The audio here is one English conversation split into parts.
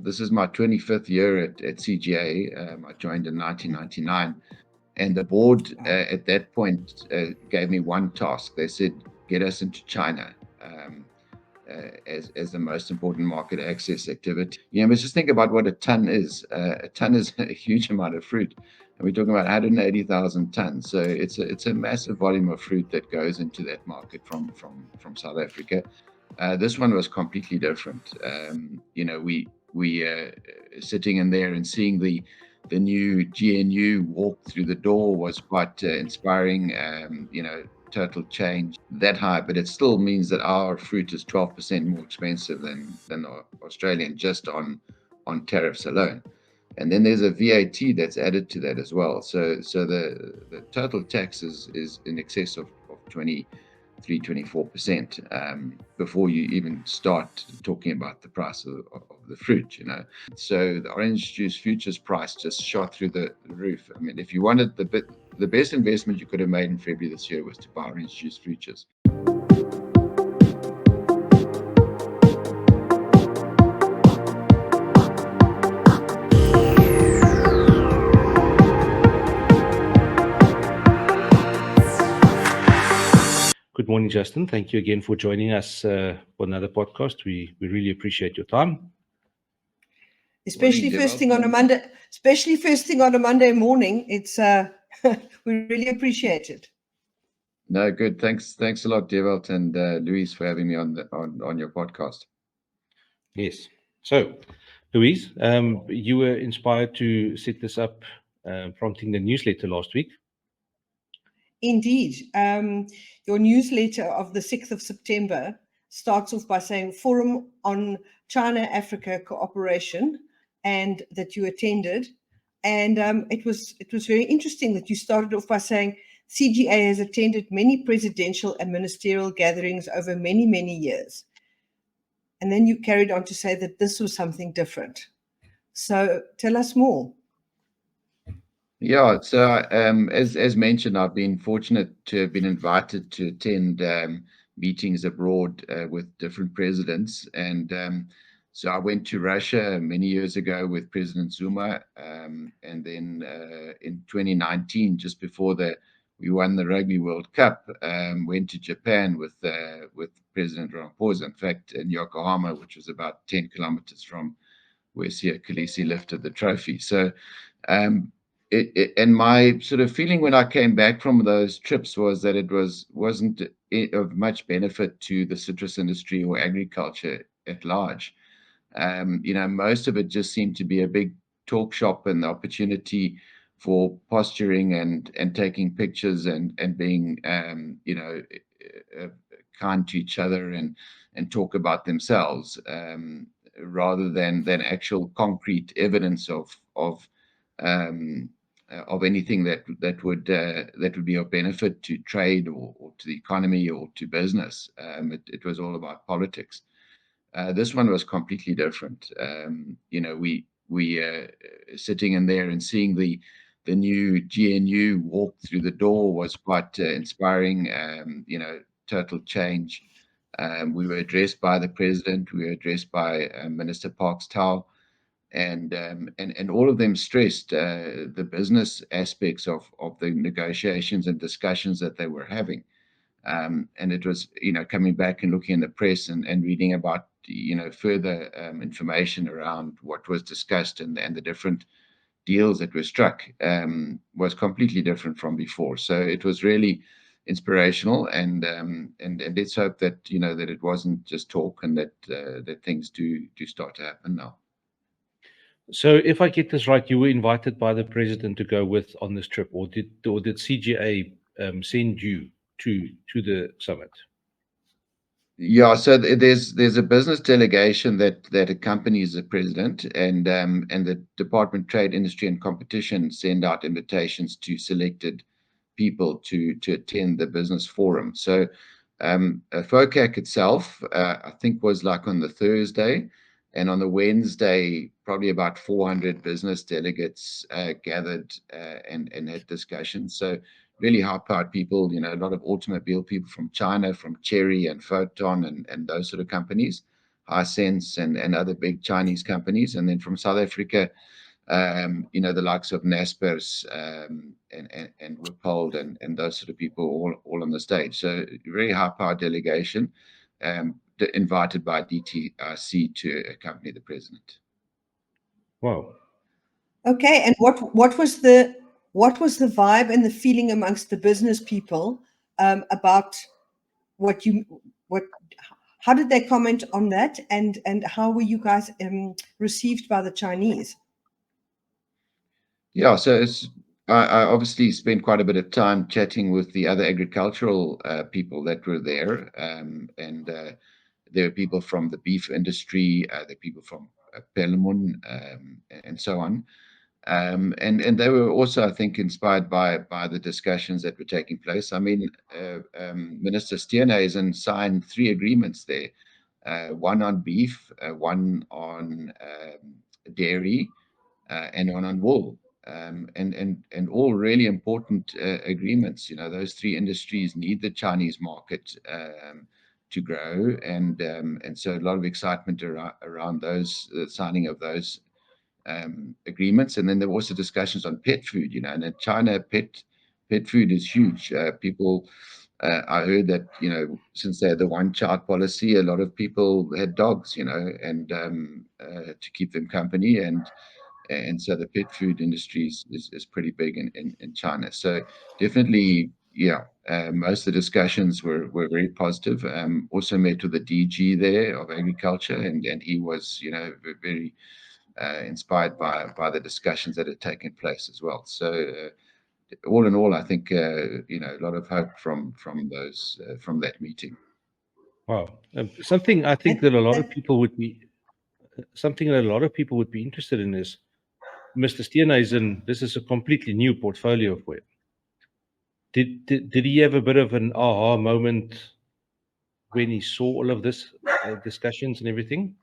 This is my 25th year at CGA. I joined in 1999, and the board at that point gave me one task. They said, get us into China as the most important market access activity. Let's just think about what a ton is. A ton is a huge amount of fruit. And we're talking about 180,000 tons. So it's a massive volume of fruit that goes into that market from South Africa. This one was completely different. We sitting in there and seeing the new GNU walk through the door was quite inspiring. Total change that high, but it still means that our fruit is 12% more expensive than the Australian, just on tariffs alone. And then there's a VAT that's added to that as well. So the total tax is in excess of 23-24% before you even start talking about the price of the fruit, So the orange juice futures price just shot through the roof. I mean, if you wanted the best investment you could have made in February this year was to buy orange juice futures. Good morning, Justin. Thank you again for joining us for another podcast. We really appreciate your time. Especially first thing on a Monday morning. It's we really appreciate it. No, good. Thanks a lot, Dewald and Louise, for having me on your podcast. Yes. So, Louise, you were inspired to set this up, prompting the newsletter last week. Indeed. Your newsletter of the 6th of September starts off by saying Forum on China-Africa Cooperation, and that you attended. And it was very interesting that you started off by saying CGA has attended many presidential and ministerial gatherings over many, many years. And then you carried on to say that this was something different. So tell us more. Yeah, so as mentioned, I've been fortunate to have been invited to attend meetings abroad with different presidents. And so I went to Russia many years ago with President Zuma. And then in 2019, just before we won the Rugby World Cup, went to Japan with President Ramaphosa, in fact, in Yokohama, which was about 10 kilometers from where Siya Kolisi lifted the trophy. So and my sort of feeling when I came back from those trips was that it wasn't of much benefit to the citrus industry or agriculture at large. Most of it just seemed to be a big talk shop and the opportunity for posturing and taking pictures and being kind to each other and talk about themselves rather than actual concrete evidence of anything that would be of benefit to trade or to the economy or to business. It was all about politics. This one was completely different. We sitting in there and seeing the new GNU walk through the door was quite inspiring. Total change. We were addressed by the president. We were addressed by Minister Parks Tau. And all of them stressed the business aspects of the negotiations and discussions that they were having. And it was, coming back and looking in the press and reading about, further information around what was discussed and the different deals that were struck was completely different from before. So it was really inspirational, and let's hope that that it wasn't just talk and that things do start to happen now. So, if I get this right, you were invited by the president to go with on this trip, or did CGA send you to the summit? Yeah, so there's a business delegation that accompanies the president, and the Department of Trade, Industry and Competition send out invitations to selected people to attend the business forum. So FOCAC itself, I think, was like on the Thursday, and on the Wednesday, probably about 400 business delegates gathered and had discussions. So really high-powered people, a lot of automobile people from China, from Chery and Photon and those sort of companies. Hisense and other big Chinese companies. And then from South Africa, the likes of Naspers and Wippold and those sort of people all on the stage. So very high-powered delegation invited by DTRC to accompany the president. Wow. Okay, and what was the vibe and the feeling amongst the business people about how did they comment on that, and how were you guys received by the Chinese? Yeah, so I obviously spent quite a bit of time chatting with the other agricultural people that were there, and there were people from the beef industry, there were people from Pelemun, and so on. And they were also, I think, inspired by the discussions that were taking place. I mean, Minister Steenhuisen signed 3 agreements there, one on beef, one on dairy, and one on wool. And all really important agreements. Those 3 industries need the Chinese market to grow, and so a lot of excitement around those signing of those agreements. And then there were also discussions on pet food. And in China, pet food is huge. People, I heard that since they had the one-child policy, a lot of people had dogs, and to keep them company, and so the pet food industry is pretty big in China. So definitely, yeah, most of the discussions were very positive. Also met with the DG there of agriculture, and he was, very inspired by the discussions that had taken place as well. So all in all, I think, a lot of hope from that meeting. Wow. Something I think that a lot of people would be interested in is Mr. Steenhuisen. This is a completely new portfolio for him. Did he have a bit of an aha moment when he saw all of this discussions and everything?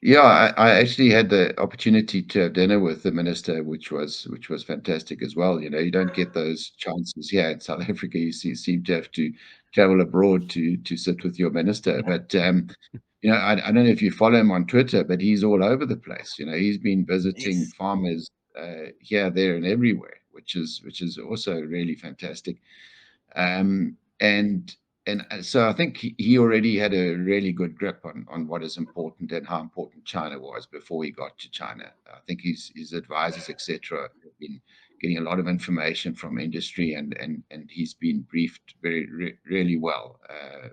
Yeah, I actually had the opportunity to have dinner with the minister, which was fantastic as well. You don't get those chances here in South Africa. You seem to have to travel abroad to sit with your minister. But I don't know if you follow him on Twitter, but he's all over the place. He's been visiting farmers here, there, and everywhere, which is also really fantastic. And so I think he already had a really good grip on what is important and how important China was before he got to China. I think his advisors, etc., have been getting a lot of information from industry, and he's been briefed really well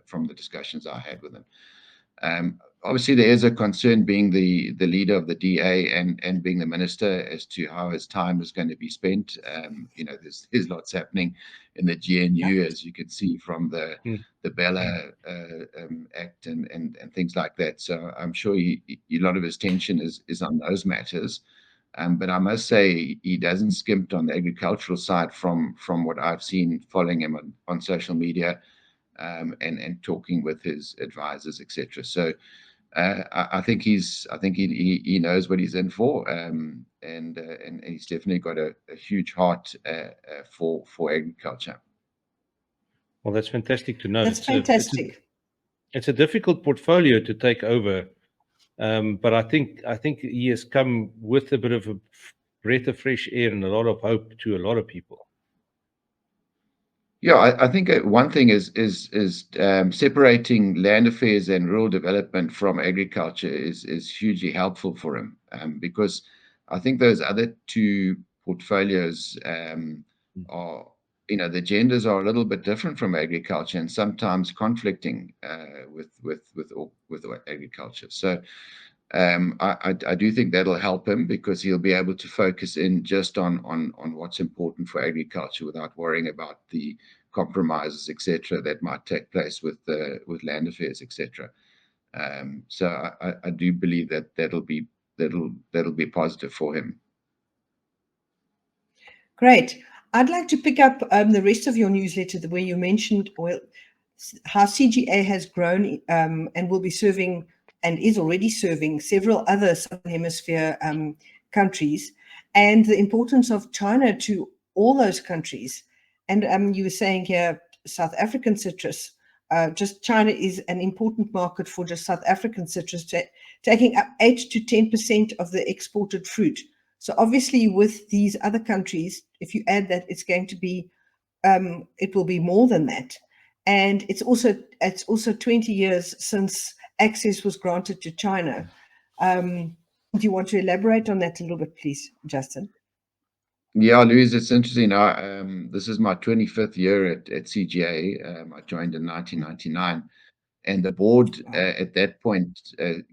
from the discussions I had with him. Obviously, there is a concern being the leader of the DA and being the minister as to how his time is going to be spent. There's lots happening in the GNU, as you can see from the Bella Act and things like that. So I'm sure a lot of his tension is on those matters. But I must say he doesn't skimp on the agricultural side from what I've seen following him on social media, and talking with his advisors, etc. So I think he knows what he's in for, and he's definitely got a huge heart for agriculture. Well, that's fantastic to know. That's fantastic. It's a difficult portfolio to take over, but I think he has come with a bit of a breath of fresh air and a lot of hope to a lot of people. Yeah, I think one thing is separating land affairs and rural development from agriculture is hugely helpful for him, because I think those other 2 portfolios are, the genders are a little bit different from agriculture and sometimes conflicting with agriculture. So I do think that'll help him, because he'll be able to focus in just on what's important for agriculture without worrying about the compromises, etc., that might take place with land affairs, etc. So I do believe that'll be positive for him. Great. I'd like to pick up the rest of your newsletter where you mentioned how CGA has grown and will be serving, and is already serving, several other Southern Hemisphere countries, and the importance of China to all those countries. And you were saying here, South African citrus just China is an important market for just South African citrus, taking up 8 to 10% of the exported fruit. So obviously with these other countries, if you add that, it's going to be, it will be more than that. And it's also 20 years since access was granted to China. Do you want to elaborate on that a little bit, please, Justin? Yeah, Louise, it's interesting. This is my 25th year at CGA. I joined in 1999. And the board at that point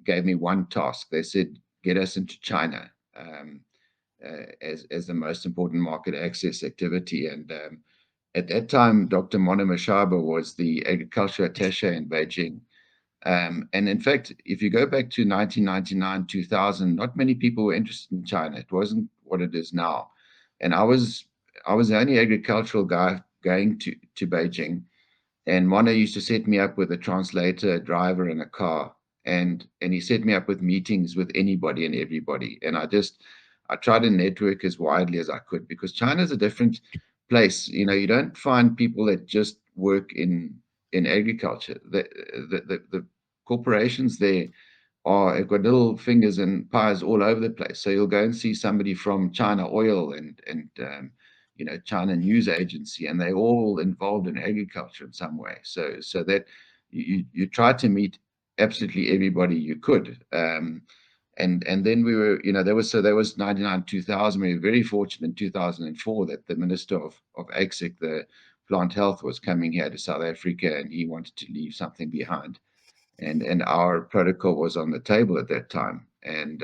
gave me one task. They said, get us into China as the most important market access activity. And at that time, Dr. Mona Mashaba was the agriculture attaché in Beijing. And in fact, if you go back to 1999, 2000, not many people were interested in China. It wasn't what it is now. And I was the only agricultural guy going to Beijing. And Mona used to set me up with a translator, a driver, and a car. And he set me up with meetings with anybody and everybody. And I tried to network as widely as I could, because China is a different place. You don't find people that just work in agriculture. The corporations there have got little fingers and pies all over the place. So you'll go and see somebody from China Oil and China News Agency, and they're all involved in agriculture in some way. So that you try to meet absolutely everybody you could. And then we were, that was 99, 2000. We were very fortunate in 2004 that the Minister of AGSIC, the Plant Health, was coming here to South Africa, and he wanted to leave something behind. And our protocol was on the table at that time. And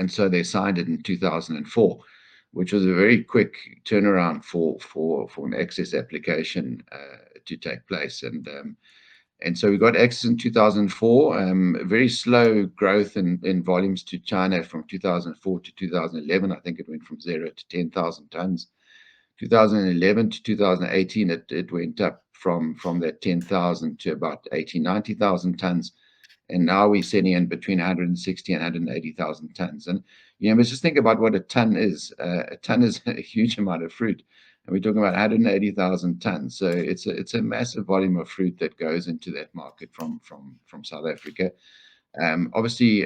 so they signed it in 2004, which was a very quick turnaround for an access application to take place. And so we got access in 2004, very slow growth in volumes to China from 2004 to 2011. I think it went from 0 to 10,000 tons. 2011 to 2018, it went up from that 10,000 to about 80,000, 90,000 tons. And now we're sitting in between 160 and 180,000 tons. And, let's just think about what a ton is. A ton is a huge amount of fruit. And we're talking about 180,000 tons. So it's a massive volume of fruit that goes into that market from South Africa. Obviously,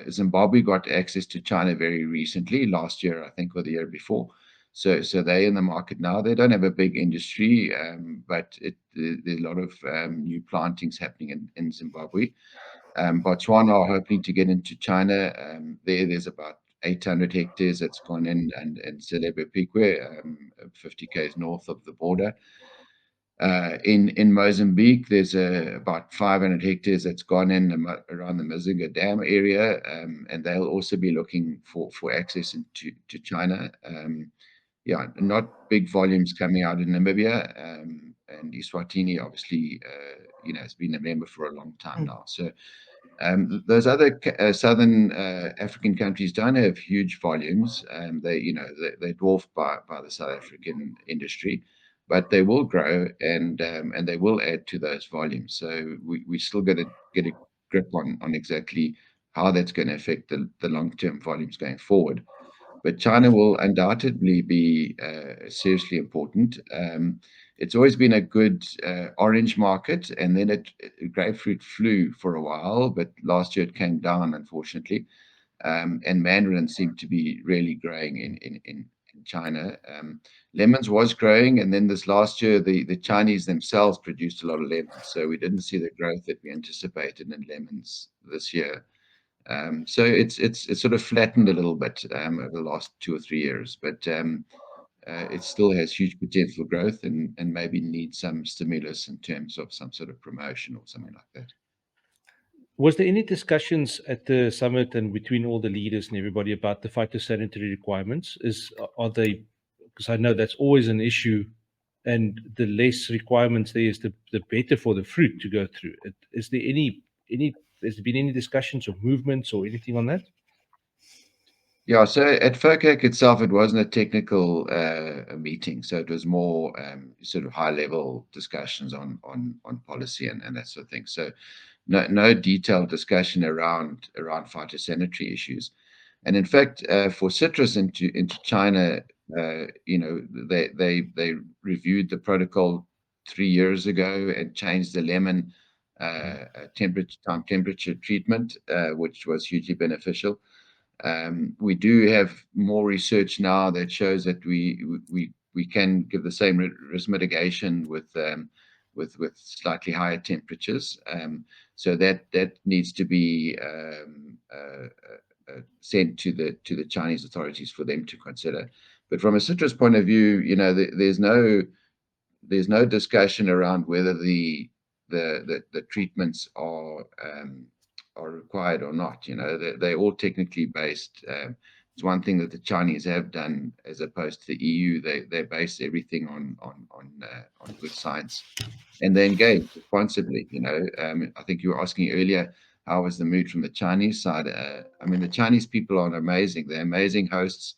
Zimbabwe got access to China very recently, last year, I think, or the year before. So they're in the market now. They don't have a big industry, but there's a lot of new plantings happening in Zimbabwe. Botswana are hoping to get into China. There's about 800 hectares that's gone in, and Celebepikwe, 50 k's north of the border. In Mozambique, there's about 500 hectares that's gone in around the Mazinga Dam area, and they'll also be looking for access into China. Not big volumes coming out in Namibia, and Eswatini obviously, has been a member for a long time now. So those other southern African countries don't have huge volumes. They're dwarfed by the South African industry, but they will grow and they will add to those volumes. So we still got to get a grip on exactly how that's going to affect the long-term volumes going forward. But China will undoubtedly be seriously important. It's always been a good orange market, and then grapefruit flew for a while, but last year it came down, unfortunately. And mandarin seemed to be really growing in China. Lemons was growing, and then this last year, the Chinese themselves produced a lot of lemons, so we didn't see the growth that we anticipated in lemons this year. So it's sort of flattened a little bit over the last 2 or 3 years, but it still has huge potential growth and maybe needs some stimulus in terms of some sort of promotion or something like that. Was there any discussions at the summit and between all the leaders and everybody about the phytosanitary requirements? Are they, because I know that's always an issue, and the less requirements there is, the better for the fruit to go through. Is there has there been any discussions or movements or anything on that? Yeah, so at FOCAC itself, it wasn't a technical meeting, so it was more sort of high-level discussions on policy and that sort of thing. So no detailed discussion around phytosanitary issues. And in fact, for citrus into China, they reviewed the protocol 3 years ago and changed the lemon temperature treatment, which was hugely beneficial. We do have more research now that shows that we can give the same risk mitigation with slightly higher temperatures. So that needs to be sent to the Chinese authorities for them to consider. But from a citrus point of view, there's no discussion around whether the treatments are required or not. They're all technically based. It's one thing that the Chinese have done as opposed to the EU. They base everything on good science, and they engage responsibly. I think you were asking earlier, how was the mood from the Chinese side? The Chinese people are amazing. They're amazing hosts.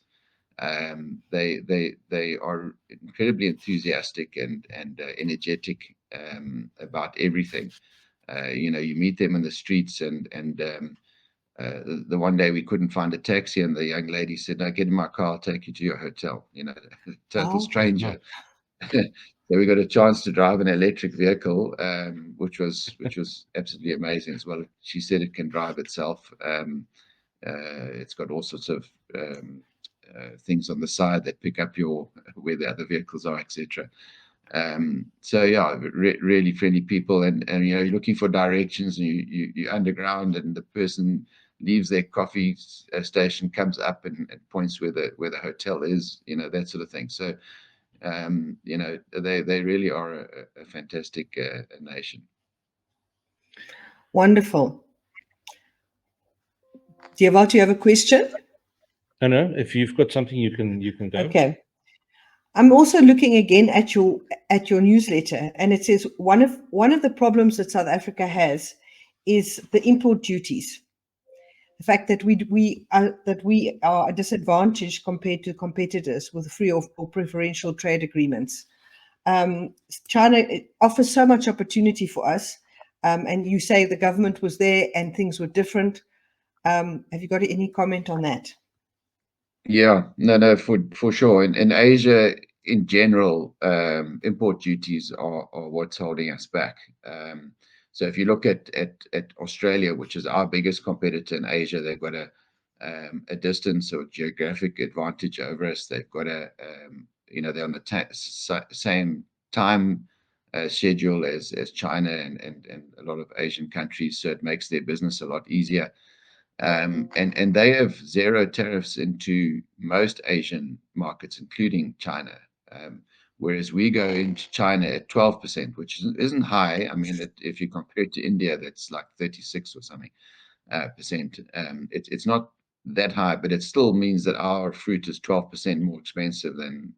They are incredibly enthusiastic and energetic about everything. You meet them in the streets, and the one day we couldn't find a taxi, and the young lady said, "No, get in my car, I'll take you to your hotel." Total stranger. So we got a chance to drive an electric vehicle, which was absolutely amazing as well. She said it can drive itself. It's got all sorts of things on the side that pick up where the other vehicles are, etc. So yeah, really friendly people, and you're looking for directions, and you're underground, and the person leaves their coffee station, comes up and points where the hotel is, that sort of thing. So they really are a fantastic nation. Wonderful. Dewald, do you have a question? No. If you've got something, you can go. Okay. I'm also looking again at your newsletter, and it says one of the problems that South Africa has is the import duties. The fact that we are a disadvantage compared to competitors with free or preferential trade agreements. China offers so much opportunity for us, and you say the government was there and things were different. Have you got any comment on that? Yeah, no, for sure. In Asia, in general, import duties are what's holding us back. So if you look at Australia, which is our biggest competitor in Asia, they've got a distance or geographic advantage over us. They've got they're on the same time schedule as China and a lot of Asian countries, so it makes their business a lot easier. And they have zero tariffs into most Asian markets, including China. Whereas we go into China at 12%, which isn't high. If you compare it to India, that's like 36 or something percent. It's not that high, but it still means that our fruit is 12% more expensive than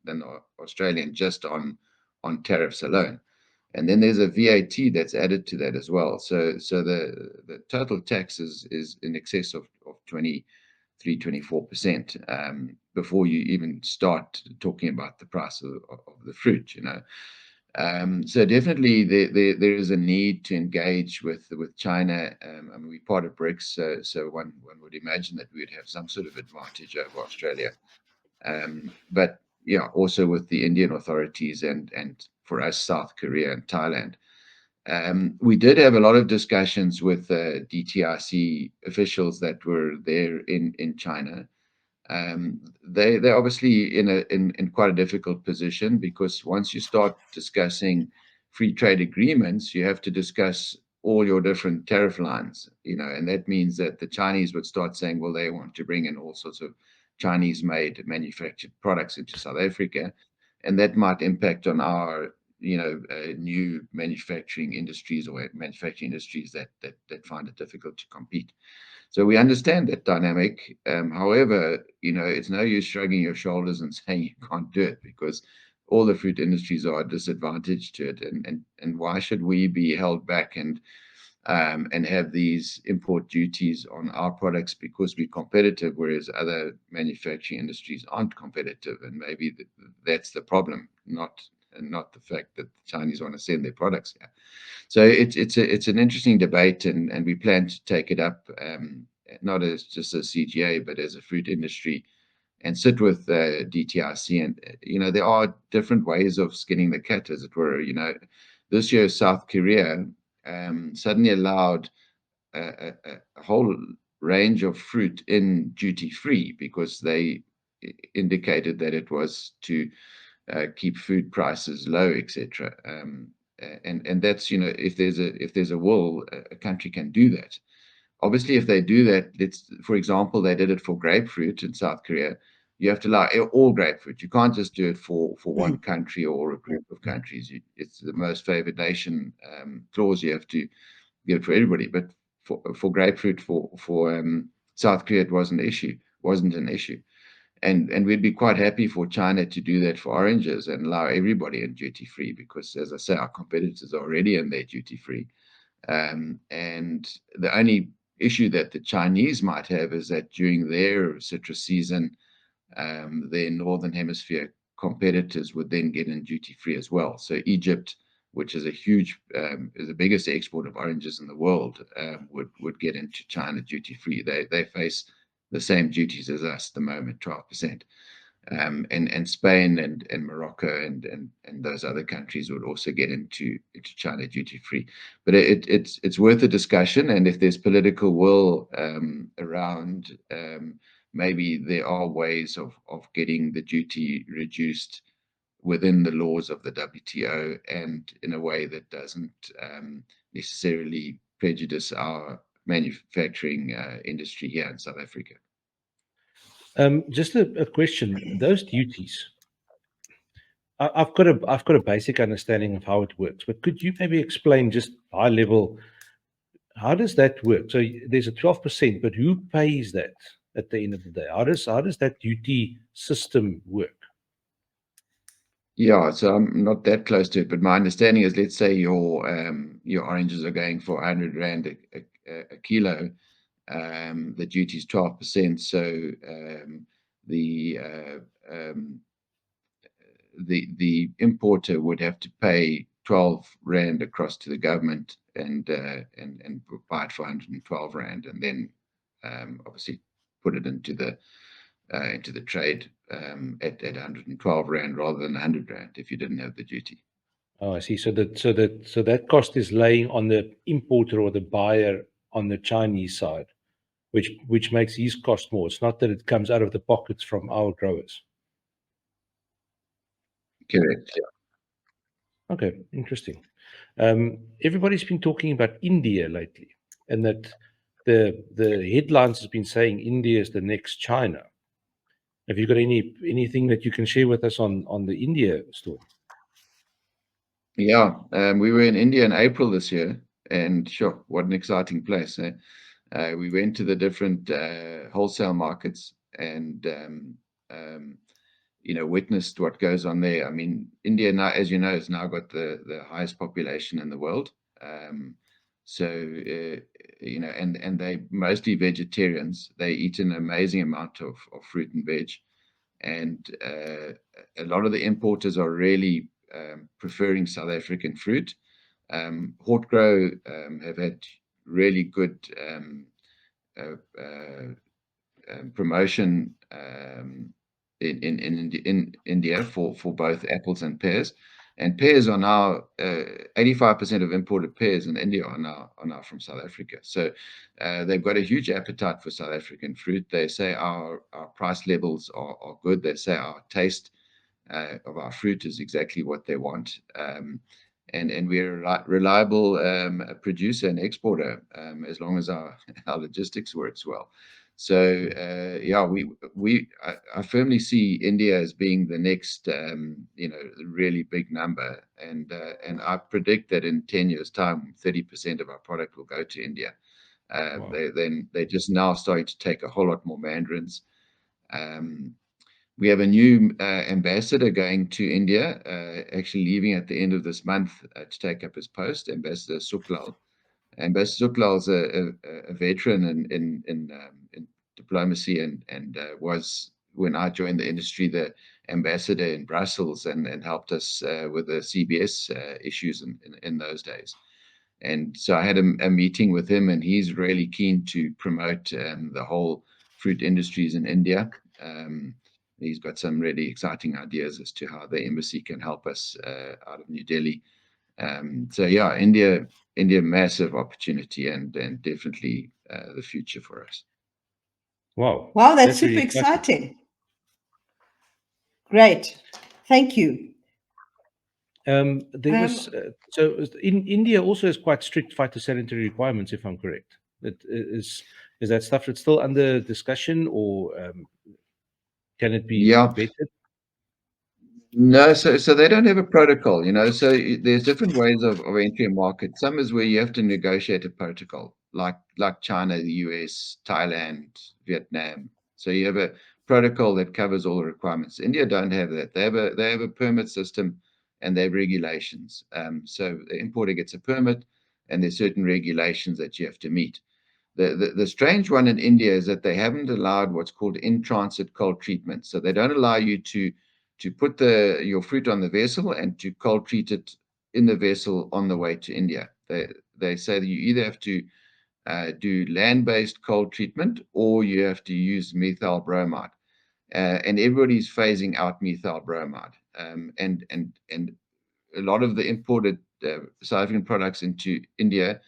Australian, just on tariffs alone. And then there's a VAT that's added to that as well. So the total tax is in excess of 23-24% before you even start talking about the price of the fruit. So definitely there is a need to engage with China. We're part of BRICS, so one would imagine that we would have some sort of advantage over Australia. But yeah, also with the Indian authorities and for us, South Korea and Thailand. We did have a lot of discussions with DTRC officials that were there in China. They're obviously in quite a difficult position, because once you start discussing free trade agreements, you have to discuss all your different tariff lines, and that means that the Chinese would start saying, well, they want to bring in all sorts of Chinese-made manufactured products into South Africa, and that might impact on our new manufacturing industries, or manufacturing industries that find it difficult to compete. So we understand that dynamic. However, it's no use shrugging your shoulders and saying you can't do it, because all the fruit industries are disadvantaged to it, and why should we be held back and have these import duties on our products because we're competitive, whereas other manufacturing industries aren't competitive? And maybe that's the problem, not the fact that the Chinese want to send their products here. So it's an interesting debate, and we plan to take it up, not as just a CGA, but as a fruit industry sit with DTIC. And there are different ways of skinning the cat, as it were. This year South Korea suddenly allowed a whole range of fruit in duty free because they indicated that it was to keep food prices low, etc. And that's if there's a will, a country can do that. Obviously, if they do that, for example, they did it for grapefruit in South Korea. You have to allow all grapefruit. You can't just do it for one country or a group of countries. It's the most favored nation clause. You have to give it for everybody. But for grapefruit for South Korea, it wasn't an issue. And we'd be quite happy for China to do that for oranges and allow everybody in duty free, because, as I say, our competitors are already in their duty free. And the only issue that the Chinese might have is that during their citrus season, their northern hemisphere competitors would then get in duty free as well. So Egypt, which is is the biggest export of oranges in the world, would get into China duty free. They face the same duties as us at the moment, 12%. And Spain and Morocco and those other countries would also get into China duty free. But it's worth a discussion, and if there's political will around, maybe there are ways of getting the duty reduced within the laws of the WTO and in a way that doesn't necessarily prejudice our manufacturing industry here in South Africa. Just a question. Those duties, I've got a basic understanding of how it works, but could you maybe explain just high level, how does that work? So there's a 12%, but who pays that at the end of the day? How does that duty system work? Yeah, so I'm not that close to it, but my understanding is, let's say your oranges are going for 100 Rand a kilo. The duty is 12%. So the importer would have to pay 12 Rand across to the government and buy it for 112 Rand, and then obviously put it into the trade at 112 Rand rather than 100 Rand if you didn't have the duty. Oh, I see. So that cost is laying on the importer or the buyer on the Chinese side, which makes his cost more. It's not that it comes out of the pockets from our growers. Correct. Yeah. Okay, interesting. Everybody's been talking about India lately, and that the headlines has been saying India is the next China. Have you got anything that you can share with us on the India story? Yeah, we were in India in April this year, and sure, what an exciting place. We went to the different wholesale markets and witnessed what goes on there. I mean, India now, as you know, has now got the highest population in the world. So and they mostly vegetarians. They eat an amazing amount of fruit and veg, and a lot of the importers are really preferring South African fruit. Hortgrow have had really good promotion in India for both apples and pears. And pears are now 85% of imported pears in India are now from South Africa. So they've got a huge appetite for South African fruit. They say our price levels are good. They say our taste of our fruit is exactly what they want. And we're a reliable producer and exporter as long as our logistics works well. So I firmly see India as being the next really big number, and I predict that in 10 years' time, 30% of our product will go to India. Wow. They're just now starting to take a whole lot more mandarins. We have a new ambassador going to India, actually leaving at the end of this month to take up his post, Ambassador Suklal. Ambassador Suklal is a veteran in diplomacy and was, when I joined the industry, the ambassador in Brussels and helped us with the CBS issues in those days. And so I had a meeting with him, and he's really keen to promote the whole fruit industries in India. he's got some really exciting ideas as to how the embassy can help us out of New Delhi. So yeah, India, massive opportunity and definitely the future for us. Wow. Wow, that's super really exciting. Great. Thank you. There was so in India also has quite strict phytosanitary requirements, if I'm correct. Is that stuff that's still under discussion, or can it be vetted? No, so they don't have a protocol, so there's different ways of entering a market. Some is where you have to negotiate a protocol, like China, the US, Thailand, Vietnam. So you have a protocol that covers all the requirements. India don't have that. They have a permit system and they have regulations. So the importer gets a permit and there's certain regulations that you have to meet. The strange one in India is that they haven't allowed what's called in-transit cold treatment. So they don't allow you to put your fruit on the vessel and to cold treat it in the vessel on the way to India. They say that you either have to do land-based cold treatment or you have to use methyl bromide. And everybody's phasing out methyl bromide. And a lot of the imported South African products into India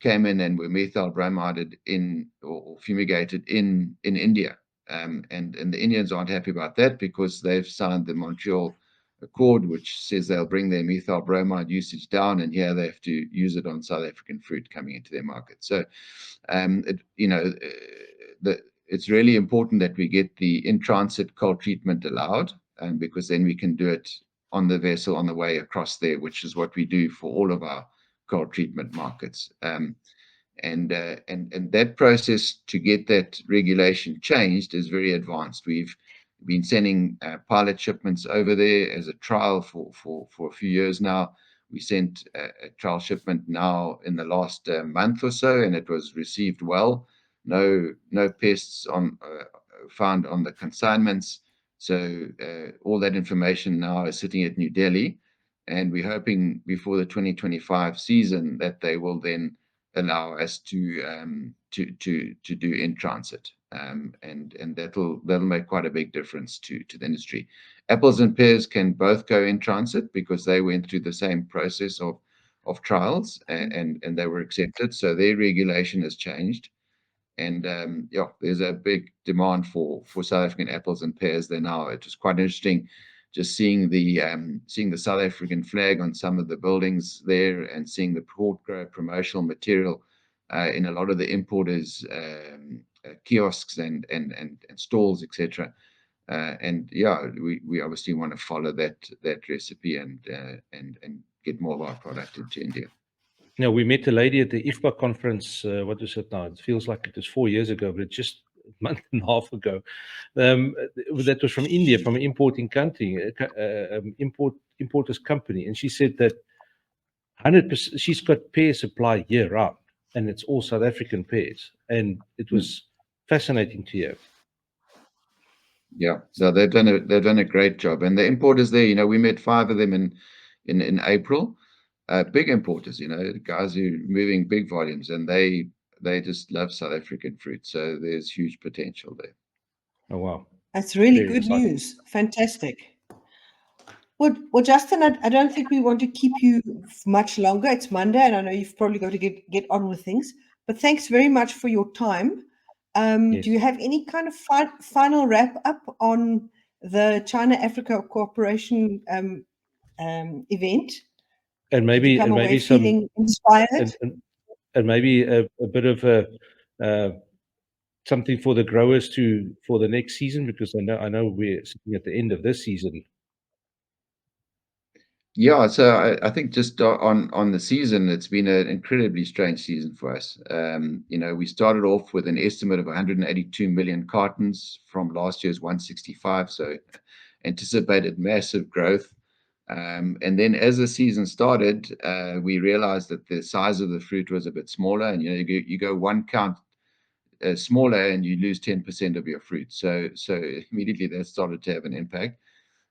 came in and were methyl bromided in or fumigated in India. And the Indians aren't happy about that because they've signed the Montreal Accord, which says they'll bring their methyl bromide usage down, and here they have to use it on South African fruit coming into their market. So, it's really important that we get the in-transit cold treatment allowed, because then we can do it on the vessel on the way across there, which is what we do for all of our cold treatment markets. And that process to get that regulation changed is very advanced. We've been sending pilot shipments over there as a trial for a few years now. We sent a trial shipment now in the last month or so, and it was received well. No pests found on the consignments. So all that information now is sitting at New Delhi, and we're hoping before the 2025 season that they will then allow us to do in transit, and that'll make quite a big difference to the industry. Apples and pears can both go in transit because they went through the same process of trials and they were accepted. So their regulation has changed, and there's a big demand for South African apples and pears there now. It was quite interesting just seeing the South African flag on some of the buildings there and seeing the port grow promotional material in a lot of the importers' kiosks and stalls, etc. And we obviously want to follow that recipe and get more of our product into India. Now, we met a lady at the IFPA conference. What was it now? It feels like it was 4 years ago, but it's just a month and a half ago. That was from India, from an importing country, importer's company. And she said that 100%, she's got pear supply year round, and it's all South African pears. And it was fascinating to hear. Yeah, so they've done a great job, and the importers there, we met 5 of them in April. Big importers, guys who are moving big volumes, and they just love South African fruit. So there's huge potential there. Oh wow, that's really very good exciting news. Fantastic. Well, Justin, I don't think we want to keep you much longer. It's Monday, and I know you've probably got to get on with things. But thanks very much for your time. Yes. Do you have any kind of final wrap up on the China-Africa cooperation event? And maybe some inspired, and maybe a bit of something for the growers for the next season, because I know we're sitting at the end of this season. Yeah, so I think just on the season, it's been an incredibly strange season for us. We started off with an estimate of 182 million cartons from last year's 165, so anticipated massive growth. And then as the season started, we realized that the size of the fruit was a bit smaller, and you go one count smaller and you lose 10% of your fruit. So immediately that started to have an impact.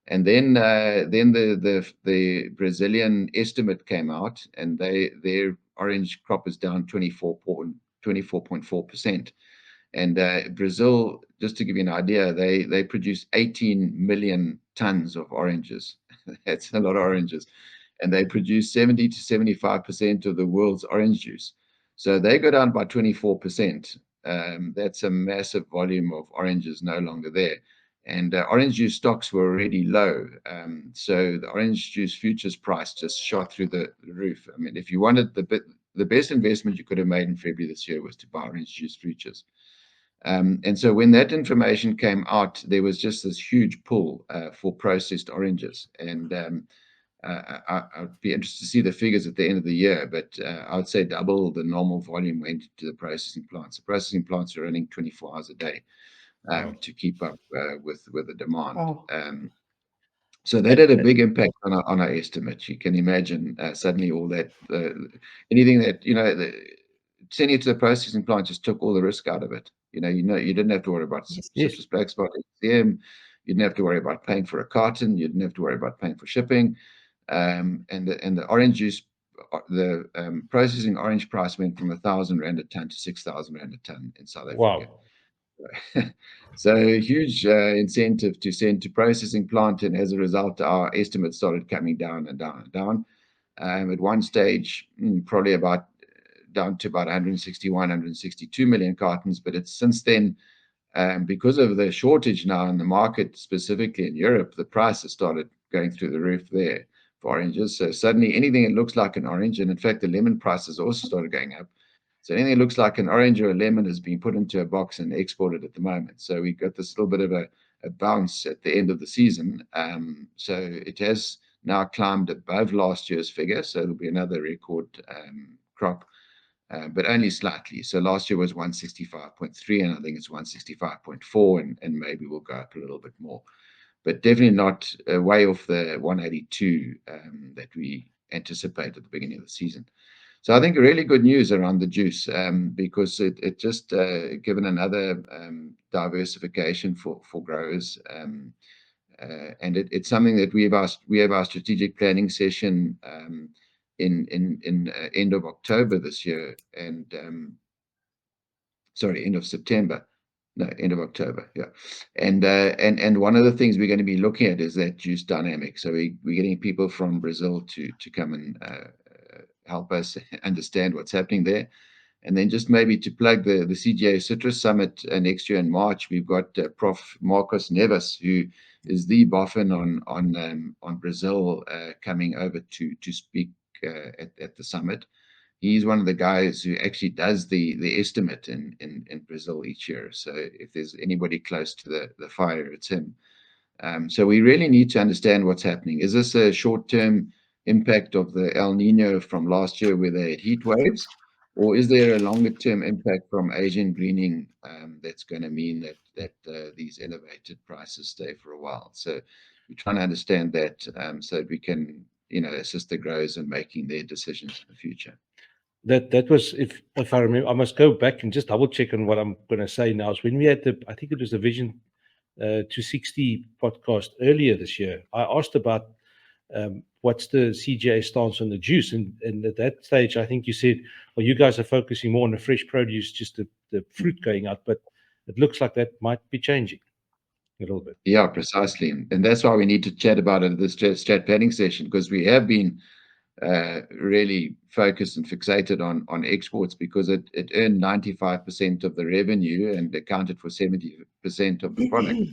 And then the Brazilian estimate came out, and their orange crop is down 24.4%. And Brazil, just to give you an idea, they produce 18 million tons of oranges. That's a lot of oranges. And they produce 70 to 75% of the world's orange juice. So they go down by 24%. That's a massive volume of oranges no longer there. And orange juice stocks were already low. So the orange juice futures price just shot through the roof. I mean, if you wanted the best investment you could have made in February this year was to buy orange juice futures. And so when that information came out, there was just this huge pull for processed oranges. And I'd be interested to see the figures at the end of the year, but I would say double the normal volume went to the processing plants. The processing plants are running 24 hours a day to keep up with the demand. Wow. So that had a big impact on our estimates. You can imagine suddenly all that, anything that, sending it to the processing plant just took all the risk out of it. You didn't have to worry about citrus black spot, XCM. You didn't have to worry about paying for a carton. You didn't have to worry about paying for shipping. And the orange juice, the processing orange price went from 1,000 rand a ton to 6,000 rand a ton in South Africa. Wow. So a huge incentive to send to processing plant, and as a result, our estimates started coming down and down and down. At one stage, probably about down to about 161, 162 million cartons, but it's since then, because of the shortage now in the market, specifically in Europe, the price has started going through the roof there for oranges. So suddenly anything that looks like an orange, and in fact the lemon prices also started going up. So anything that looks like an orange or a lemon has been put into a box and exported at the moment. So we got this little bit of a bounce at the end of the season. So it has now climbed above last year's figure. So it'll be another record crop, but only slightly. So last year was 165.3, and I think it's 165.4, and maybe we'll go up a little bit more. But definitely not way off the 182 that we anticipated at the beginning of the season. So I think really good news around the juice, because it just given another diversification for growers, and it's something that we have our strategic planning session in end of October this year, and end of September. No, end of October, yeah. And one of the things we're going to be looking at is that juice dynamic. So we're getting people from Brazil to come and help us understand what's happening there. And then just maybe to plug the CGA Citrus Summit next year in March, we've got Prof. Marcos Neves, who is the boffin on Brazil, coming over to speak at the summit. He's one of the guys who actually does the estimate in Brazil each year. So if there's anybody close to the fire, it's him. So we really need to understand what's happening. Is this a short-term impact of the El Nino from last year where they had heat waves? Or is there a longer-term impact from Asian greening that's going to mean that these elevated prices stay for a while? So we're trying to understand that so that we can assist the growers in making their decisions in the future. That was, if I remember, I must go back and just double check on what I'm going to say now. Is when we had I think it was the Vision 260 podcast earlier this year, I asked about what's the CGA stance on the juice, and at that stage, I think you said, well, you guys are focusing more on the fresh produce, just the fruit going out, but it looks like that might be changing a little bit. Yeah, precisely, and that's why we need to chat about it at this strat planning session, because we have been really focused and fixated on exports, because it earned 95% of the revenue and accounted for 70% of the product.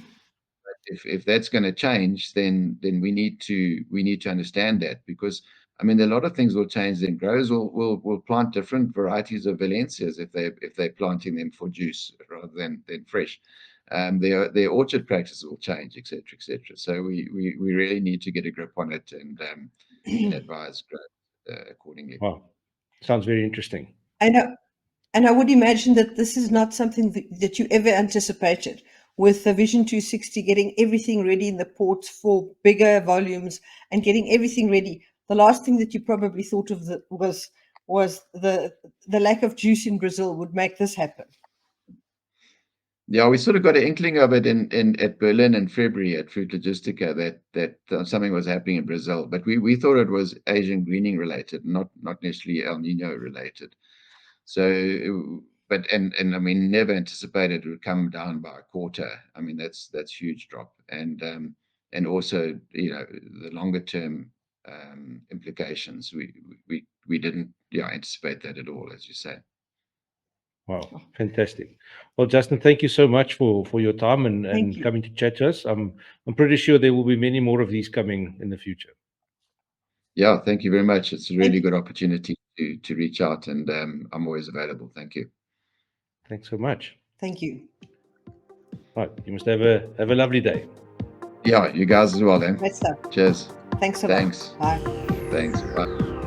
If that's going to change, then we need to understand that, because I mean a lot of things will change. Then growers will plant different varieties of Valencias if they're planting them for juice rather than fresh. Their orchard practices will change, etc., etc. So we really need to get a grip on it and advise growth accordingly. Wow, sounds very interesting. I know, and I would imagine that this is not something that you ever anticipated, with the Vision 260 getting everything ready in the ports for bigger volumes and getting everything ready. The last thing that you probably thought of was the lack of juice in Brazil would make this happen. Yeah, we sort of got an inkling of it at Berlin in February at Fruit Logistica that something was happening in Brazil, but we thought it was Asian greening related, not necessarily El Nino related. So but I mean, never anticipated it would come down by a quarter. I mean, that's huge drop, and also, you know, the longer term implications, we didn't anticipate that at all, as you say. Wow, fantastic. Well, Justin, thank you so much for your time and Thank you. coming to chat to us. I'm pretty sure there will be many more of these coming in the future. Yeah, thank you very much. It's a really Thank good opportunity to reach out, and I'm always available. Thank you. Thanks so much. Thank you. Right, you must have a lovely day. Yeah, you guys as well, then. Great stuff. Cheers. Thanks so Thanks. much. Bye. Thanks. Bye.